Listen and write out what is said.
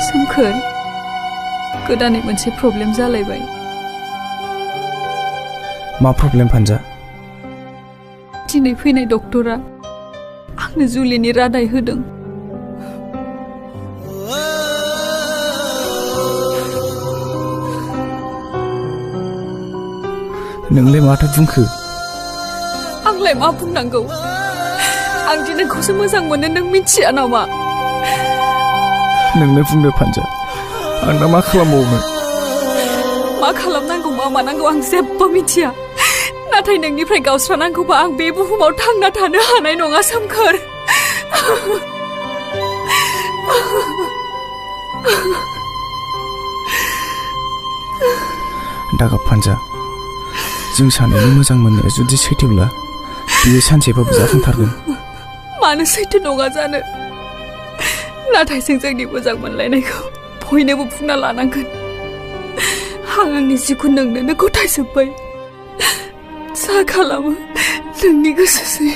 सोमखोर गोदानै मोनसे प्रब्लेम जालायबाय। मा प्रब्लेम फानजा? दिनै फैनाय डक्टरा आंनो जुलिनि रादाय होदों। नोंलाय माथो बुंखो? आंलाय मा बुंनांगौ? आं दि नोंखौसो मोजां मोनो, नों मिथिया नामा? नोंनो बुंनो फानजा, आं दा मा खालामबावनो? मा खालामनांगौ मा मानांगौ आं जेबो मिथिया। नाथाय नोंनिफ्राय गावस्रानांगौबा आं बे बुहुमाव थांना थानो हानाय नङा सोमखोर। दागाब फानजा, जों सानैनि मोजां मोननाया जुदि सैथोब्ला बियो सानसेबाबो जाफुंथारगोन। मानो सैथो नङा जानो? नाथाय जों जोंनि मोजां मोनलायनायखौ बयनोबो बुंना लानांगोन। आं आंनि जिउखौ नोंनोनो गथायजोब्बाय। जा खालामो नोंनि गोसोसै।